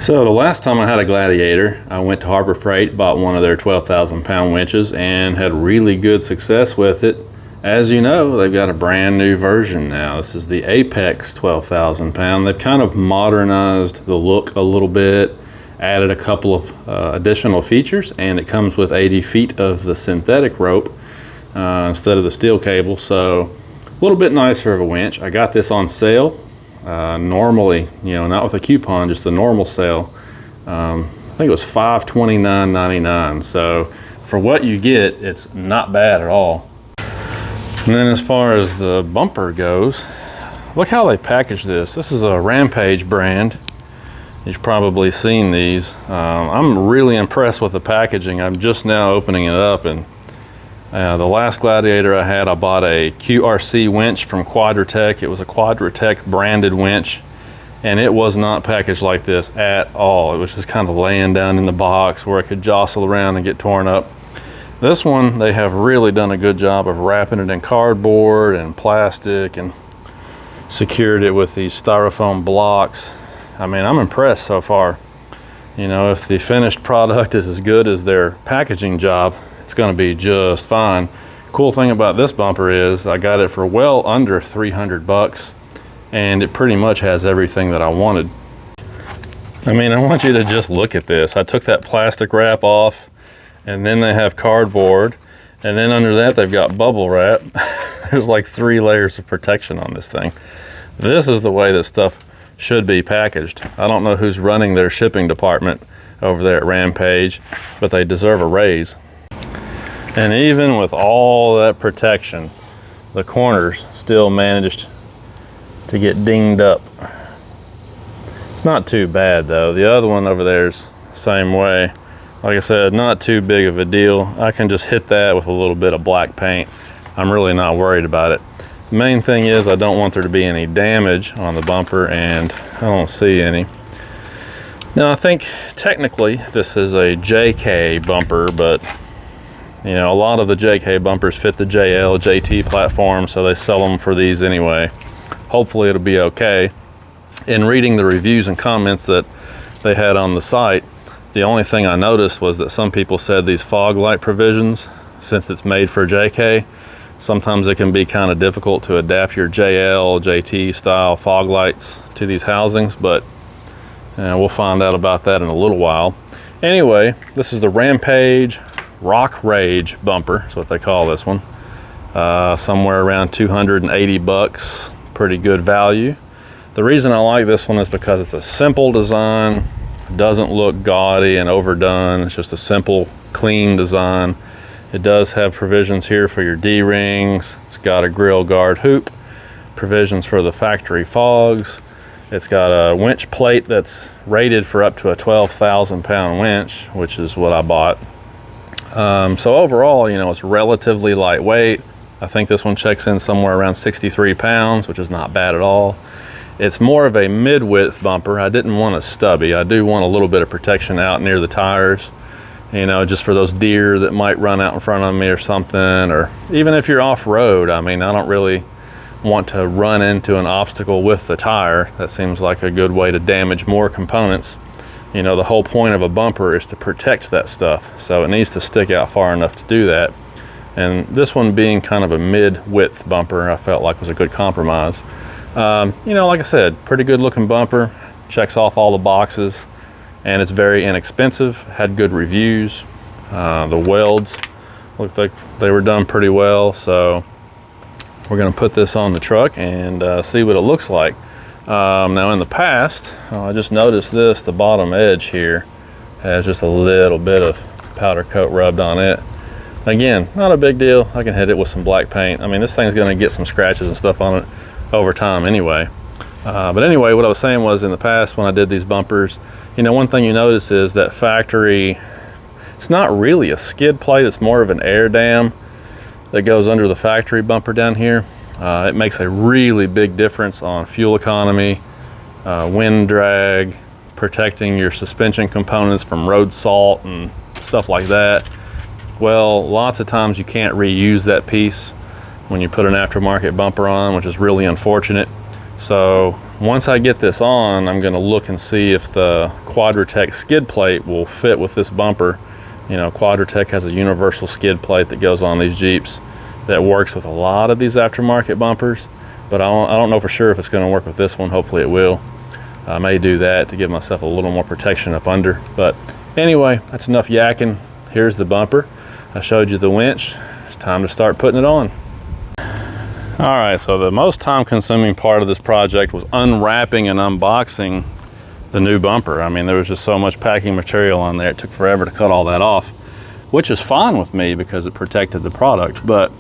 So the last time I had a Gladiator, I went to Harbor Freight, bought one of their 12,000 pound winches and had really good success with it. As you know, they've got a brand new version now. This is the Apex 12,000 pound. They've kind of modernized the look a little bit, added a couple of additional features, and it comes with 80 feet of the synthetic rope instead of the steel cable. So a little bit nicer of a winch. I got this on sale. Normally, not with a coupon, just the normal sale. I think it was $529.99. So for what you get, it's not bad at all. And then as far as the bumper goes, look how they package this. This is a Rampage brand. You've probably seen these. I'm really impressed with the packaging. I'm just now opening it up, and the last Gladiator I had, I bought a QRC winch from Quadratec. It was a Quadratec branded winch, and it was not packaged like this at all. It was just kind of laying down in the box where it could jostle around and get torn up. This one, they have really done a good job of wrapping it in cardboard and plastic and secured it with these styrofoam blocks. I mean, I'm impressed so far. If the finished product is as good as their packaging job, it's going to be just fine. Cool thing about this bumper is I got it for well under 300 bucks, and it pretty much has everything that I wanted. I mean, I want you to just look at this. I took that plastic wrap off, and then they have cardboard, and then under that they've got bubble wrap. There's like 3 layers of protection on this thing. This is the way that stuff should be packaged. I don't know who's running their shipping department over there at Rampage, but they deserve a raise. And even with all that protection, the corners still managed to get dinged up. It's not too bad though. The other one over there's the same way. Like I said, not too big of a deal. I can just hit that with a little bit of black paint. I'm really not worried about it. The main thing is I don't want there to be any damage on the bumper, and I don't see any. Now I think technically this is a JK bumper, but a lot of the JK bumpers fit the JL, JT platform, so they sell them for these anyway. Hopefully it'll be okay. In reading the reviews and comments that they had on the site, the only thing I noticed was that some people said these fog light provisions, since it's made for JK, sometimes it can be kind of difficult to adapt your JL, JT style fog lights to these housings, but we'll find out about that in a little while. Anyway, this is the Rampage Rock Rage bumper, is what they call this one. Somewhere around 280 bucks, pretty good value. The reason I like this one is because it's a simple design, doesn't look gaudy and overdone. It's just a simple, clean design. It does have provisions here for your D-rings. It's got a grill guard hoop, provisions for the factory fogs. It's got a winch plate that's rated for up to a 12,000 pound winch, which is what I bought. So overall, it's relatively lightweight. I think this one checks in somewhere around 63 pounds, which is not bad at all. It's more of a mid-width bumper. I didn't want a stubby. I do want a little bit of protection out near the tires, just for those deer that might run out in front of me or something, or even if you're off-road. I mean, I don't really want to run into an obstacle with the tire. That seems like a good way to damage more components. The whole point of a bumper is to protect that stuff, so it needs to stick out far enough to do that. And this one being kind of a mid-width bumper, I felt like was a good compromise. Like I said, pretty good looking bumper, checks off all the boxes, and it's very inexpensive, had good reviews. The welds looked like they were done pretty well, so we're gonna put this on the truck and see what it looks like. Now in the past, I just noticed this, the bottom edge here has just a little bit of powder coat rubbed on it. Again, not a big deal. I can hit it with some black paint. I mean, this thing's gonna get some scratches and stuff on it over time anyway. But anyway, what I was saying was, in the past when I did these bumpers, one thing you notice is that factory, it's not really a skid plate, it's more of an air dam that goes under the factory bumper down here. It makes a really big difference on fuel economy, wind drag, protecting your suspension components from road salt and stuff like that. Well, lots of times you can't reuse that piece when you put an aftermarket bumper on, which is really unfortunate. So once I get this on, I'm going to look and see if the Quadratec skid plate will fit with this bumper. You know, Quadratec has a universal skid plate that goes on these Jeeps that works with a lot of these aftermarket bumpers, but I don't know for sure if it's going to work with this one. Hopefully it will. I may do that to give myself a little more protection up under. But anyway, that's enough yakking. Here's the bumper. I showed you the winch. It's time to start putting it on. All right, so the most time-consuming part of this project was unwrapping and unboxing the new bumper. I mean, there was just so much packing material on there. It took forever to cut all that off, which is fine with me because it protected the product. But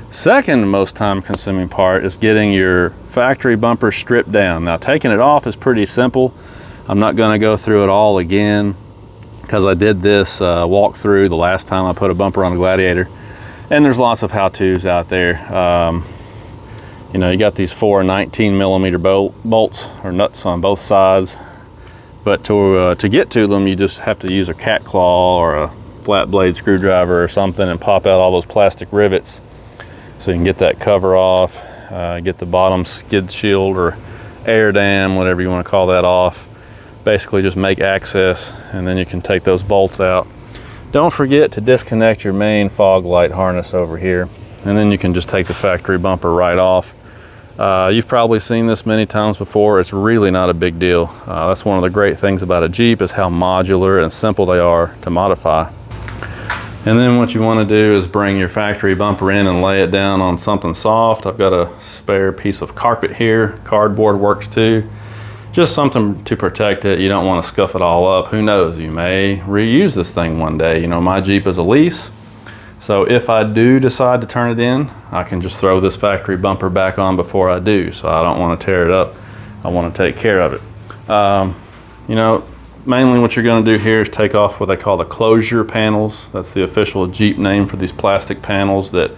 second most time-consuming part is getting your factory bumper stripped down. Now, taking it off is pretty simple. I'm not going to go through it all again because I did this walkthrough the last time I put a bumper on a Gladiator, and there's lots of how-tos out there. You know, you got these 4 19mm bolts or nuts on both sides, but to get to them, you just have to use a cat claw or a flat blade screwdriver or something and pop out all those plastic rivets so you can get that cover off, get the bottom skid shield or air dam, whatever you want to call that, off. Basically just make access, and then you can take those bolts out. Don't forget to disconnect your main fog light harness over here, and then you can just take the factory bumper right off. You've probably seen this many times before. It's really not a big deal. That's one of the great things about a Jeep, is how modular and simple they are to modify. And then what you want to do is bring your factory bumper in and lay it down on something soft. I've got a spare piece of carpet here. Cardboard works too. Just something to protect it. You don't want to scuff it all up. Who knows, you may reuse this thing one day. You know, my Jeep is a lease, so if I do decide to turn it in, I can just throw this factory bumper back on before I do. So I don't want to tear it up. I want to take care of it. You know, mainly what you're going to do here is take off what they call the closure panels. That's the official Jeep name for these plastic panels that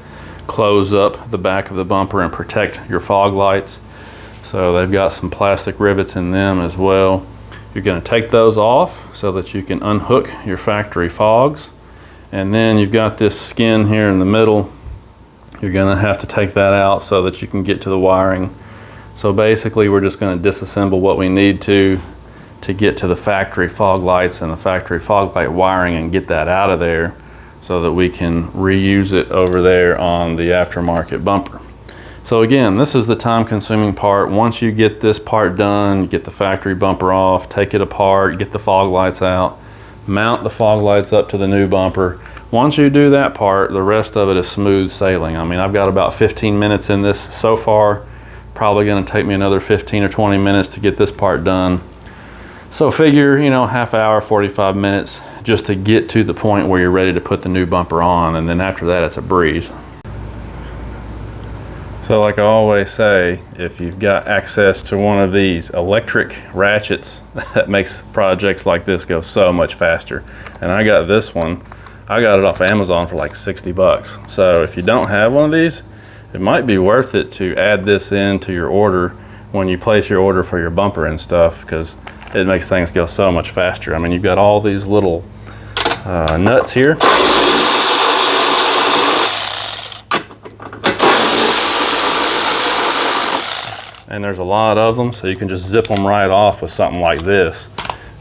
close up the back of the bumper and protect your fog lights. So they've got some plastic rivets in them as well. You're going to take those off so that you can unhook your factory fogs. And then you've got this skin here in the middle. You're going to have to take that out so that you can get to the wiring. So basically we're just going to disassemble what we need to get to the factory fog lights and the factory fog light wiring and get that out of there so that we can reuse it over there on the aftermarket bumper. So again, this is the time-consuming part. Once you get this part done, get the factory bumper off, take it apart, get the fog lights out, mount the fog lights up to the new bumper. Once you do that part, the rest of it is smooth sailing. I mean, I've got about 15 minutes in this so far. Probably going to take me another 15 or 20 minutes to get this part done. So figure, you know, half hour, 45 minutes just to get to the point where you're ready to put the new bumper on, and then after that it's a breeze. So like I always say, if you've got access to one of these electric ratchets, that makes projects like this go so much faster. And I got this one, I got it off Amazon for like 60 bucks. So if you don't have one of these, it might be worth it to add this into your order when you place your order for your bumper and stuff, because it makes things go so much faster. I mean, you've got all these little nuts here. And there's a lot of them, so you can just zip them right off with something like this,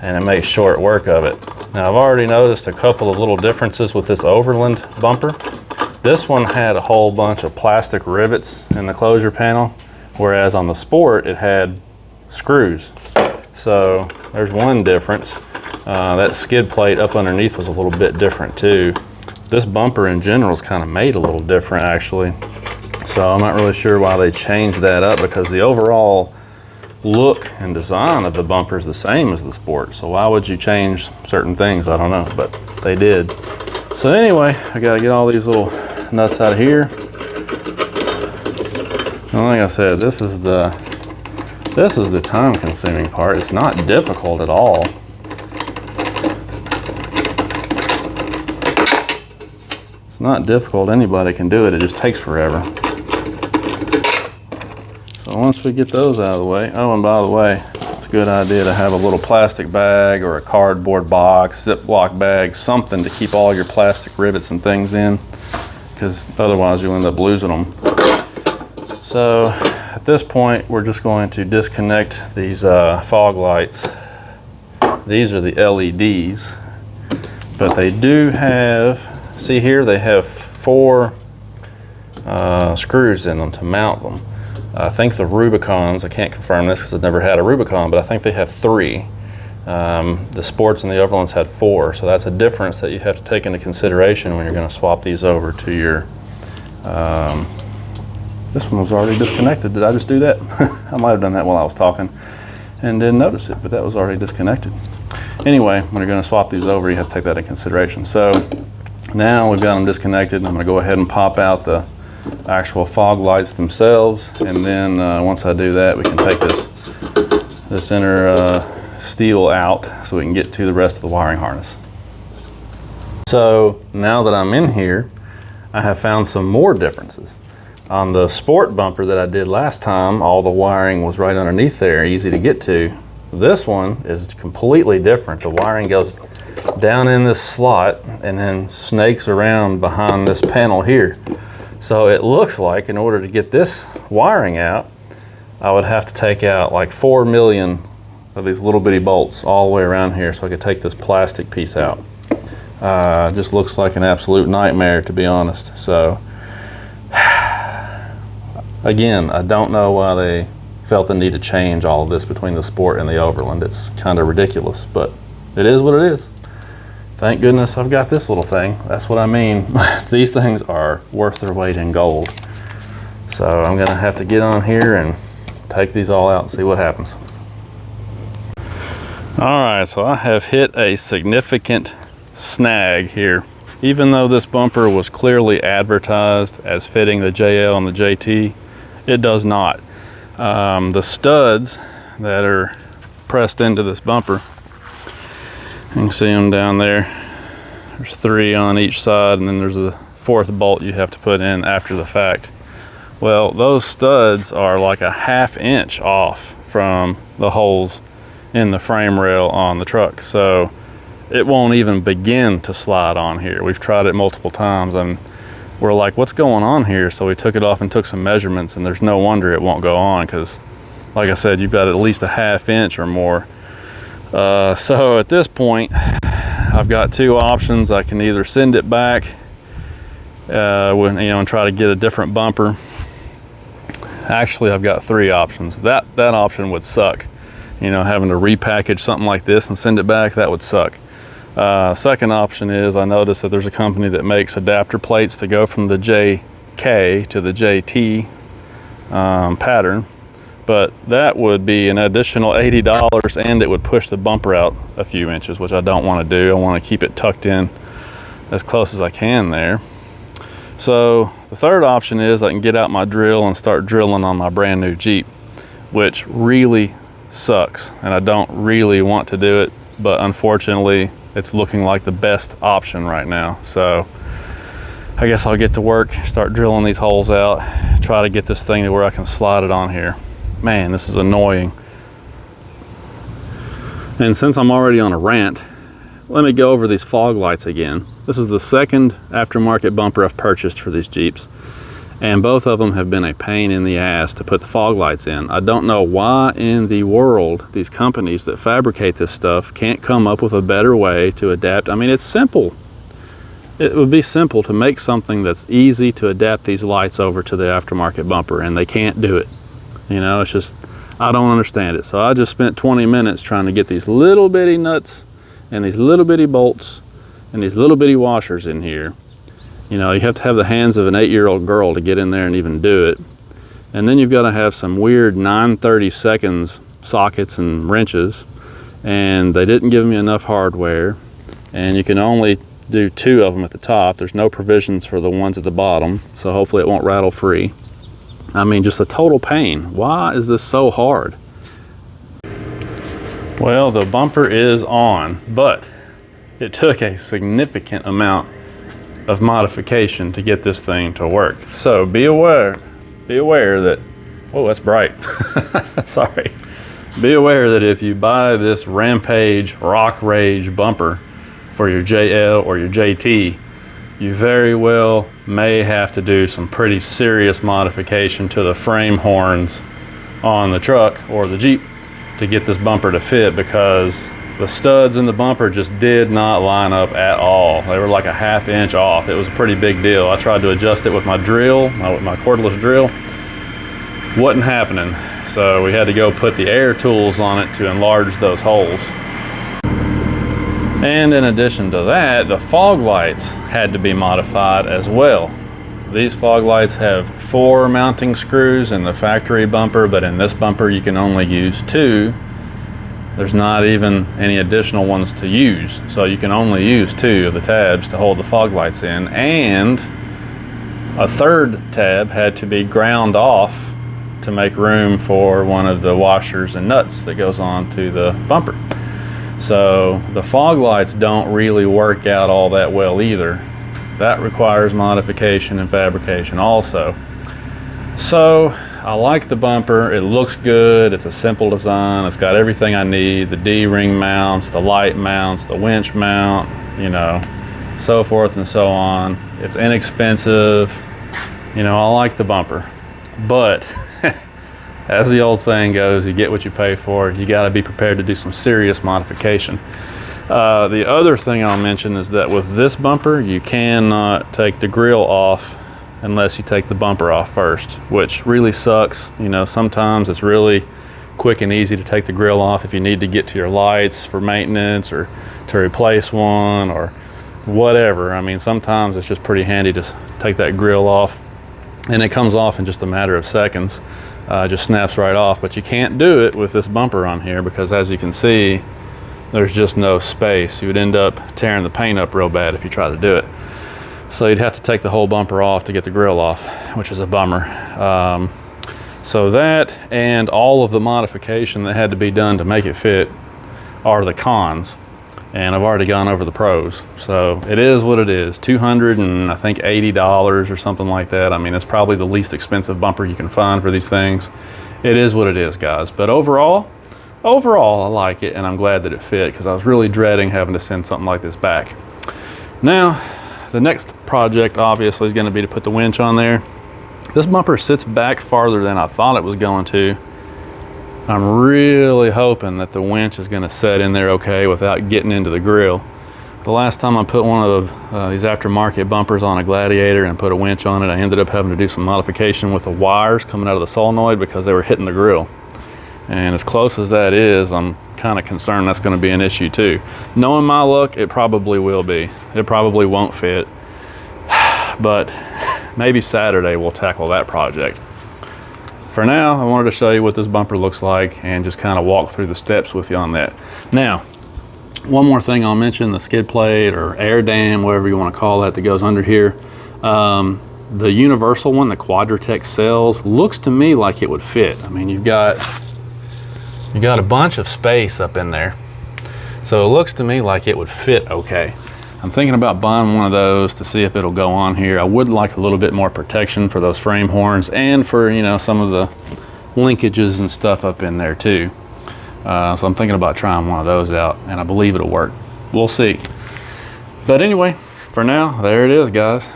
and it makes short work of it. Now, I've already noticed a couple of little differences with this Overland bumper. This one had a whole bunch of plastic rivets in the closure panel, whereas on the Sport, it had screws. So there's one difference. That skid plate up underneath was a little bit different too. This bumper in general is kind of made a little different actually. So I'm not really sure why they changed that up, because the overall look and design of the bumper is the same as the Sport. So why would you change certain things? I don't know, but they did. So anyway, I gotta get all these little nuts out of here. And like I said, this is the time-consuming part. It's not difficult at all. It's not difficult. Anybody can do it. It just takes forever. So once we get those out of the way, oh, and by the way, it's a good idea to have a little plastic bag or a cardboard box, Ziploc bag, something to keep all your plastic rivets and things in, because otherwise you'll end up losing them. So at this point, we're just going to disconnect these fog lights. These are the LEDs, but they do have, see here, they have 4 screws in them to mount them. I think the Rubicons, I can't confirm this because I've never had a Rubicon, but I think they have 3. The Sports and the Overlands had 4, so that's a difference that you have to take into consideration when you're going to swap these over to your, this one was already disconnected. Did I just do that? I might have done that while I was talking and didn't notice it, but that was already disconnected. Anyway, when you're going to swap these over, you have to take that into consideration. So now we've got them disconnected. I'm going to go ahead and pop out the actual fog lights themselves, and then once I do that, we can take this inner steel out so we can get to the rest of the wiring harness. So now that I'm in here, I have found some more differences. On the Sport bumper that I did last time, all the wiring was right underneath there, easy to get to. This one is completely different. The wiring goes down in this slot and then snakes around behind this panel here. So it looks like in order to get this wiring out, I would have to take out like 4 million of these little bitty bolts all the way around here so I could take this plastic piece out. Just looks like an absolute nightmare, to be honest. So again, I don't know why they felt the need to change all of this between the Sport and the Overland. It's kind of ridiculous, but it is what it is. Thank goodness I've got this little thing. That's what I mean. These things are worth their weight in gold. So I'm gonna have to get on here and take these all out and see what happens. All right, so I have hit a significant snag here. Even though this bumper was clearly advertised as fitting the JL and the JT, it does not. The studs that are pressed into this bumper, you can see them down there. There's 3 on each side, and then there's a 4th bolt you have to put in after the fact. Well, those studs are like a 1/2 inch off from the holes in the frame rail on the truck. So it won't even begin to slide on here. We've tried it multiple times and we're like, what's going on here? So we took it off and took some measurements, and there's no wonder it won't go on, because like I said, you've got at least a 1/2 inch or more. So at this point, I've got 2 options. I can either send it back and try to get a different bumper. Actually, I've got 3 options. That option would suck. Having to repackage something like this and send it back, that would suck. Second option is, I noticed that there's a company that makes adapter plates to go from the JK to the JT pattern, but that would be an additional $80, and it would push the bumper out a few inches, which I don't want to do. I want to keep it tucked in as close as I can there. So the third option is I can get out my drill and start drilling on my brand new Jeep, which really sucks, and I don't really want to do it, but unfortunately it's looking like the best option right now. So I guess I'll get to work, start drilling these holes out, try to get this thing to where I can slide it on here. Man, this is annoying. And since I'm already on a rant, let me go over these fog lights again. This is the 2nd aftermarket bumper I've purchased for these Jeeps, and both of them have been a pain in the ass to put the fog lights in. I don't know why in the world these companies that fabricate this stuff can't come up with a better way to adapt. I mean, it's simple. It would be simple to make something that's easy to adapt these lights over to the aftermarket bumper, and they can't do it. It's just, I don't understand it. So I just spent 20 minutes trying to get these little bitty nuts and these little bitty bolts and these little bitty washers in here. You have to have the hands of an 8-year-old girl to get in there and even do it. And then you've got to have some weird 9/32 sockets and wrenches, and they didn't give me enough hardware, and you can only do 2 of them at the top. There's no provisions for the ones at the bottom, so hopefully it won't rattle free. I mean, just a total pain. Why is this so hard? Well, the bumper is on, but it took a significant amount of modification to get this thing to work. So be aware that, oh, that's bright. Sorry. Be aware that if you buy this Rampage Rock Rage bumper for your JL or your JT, you very well may have to do some pretty serious modification to the frame horns on the truck or the Jeep to get this bumper to fit, because the studs in the bumper just did not line up at all. They were like a ½ inch off. It was a pretty big deal. I tried to adjust it with my drill, my cordless drill. Wasn't happening. So we had to go put the air tools on it to enlarge those holes. And in addition to that, the fog lights had to be modified as well. These fog lights have 4 mounting screws in the factory bumper, but in this bumper you can only use 2. There's not even any additional ones to use, so you can only use 2 of the tabs to hold the fog lights in, and a 3rd tab had to be ground off to make room for one of the washers and nuts that goes on to the bumper. So the fog lights don't really work out all that well either. That requires modification and fabrication also. So I like the bumper. It looks good. It's a simple design. It's got everything I need: the D-ring mounts, the light mounts, the winch mount, you know, so forth and so on. It's inexpensive. You know, I like the bumper. But as the old saying goes, you get what you pay for. You got to be prepared to do some serious modification. The other thing I'll mention is that with this bumper, you cannot take the grill off unless you take the bumper off first, which really sucks. You know, sometimes it's really quick and easy to take the grill off if you need to get to your lights for maintenance or to replace one or whatever. I mean, sometimes it's just pretty handy to take that grill off, and it comes off in just a matter of seconds. Just snaps right off. But you can't do it with this bumper on here, because as you can see, there's just no space. You would end up tearing the paint up real bad if you try to do it. So you'd have to take the whole bumper off to get the grill off, which is a bummer. So that and all of the modification that had to be done to make it fit are the cons. And I've already gone over the pros. So it is what it is. $280 or something like that. I mean, it's probably the least expensive bumper you can find for these things. It is what it is, guys. But overall, I like it, and I'm glad that it fit, because I was really dreading having to send something like this back. Now, the next project obviously is going to be to put the winch on there. This bumper sits back farther than I thought it was going to. I'm really hoping that the winch is going to set in there okay without getting into the grill. The last time I put one of these aftermarket bumpers on a Gladiator and put a winch on it, I ended up having to do some modification with the wires coming out of the solenoid because they were hitting the grill. And as close as that is, I'm kind of concerned that's going to be an issue too. Knowing my luck, it probably will be. It probably won't fit. But maybe Saturday we'll tackle that project. For now, I wanted to show you what this bumper looks like and just kind of walk through the steps with you on that. Now, one more thing I'll mention: the skid plate or air dam, whatever you want to call that goes under here. The universal one, the Quadratec cells, looks to me like it would fit. I mean, you got a bunch of space up in there. So it looks to me like it would fit okay. I'm thinking about buying one of those to see if it'll go on here. I would like a little bit more protection for those frame horns and for, you know, some of the linkages and stuff up in there too. So I'm thinking about trying one of those out, and I believe it'll work. We'll see. But anyway, for now, there it is, guys.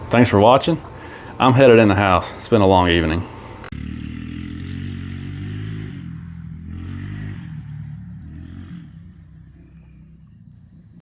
Thanks for watching. I'm headed in the house. It's been a long evening.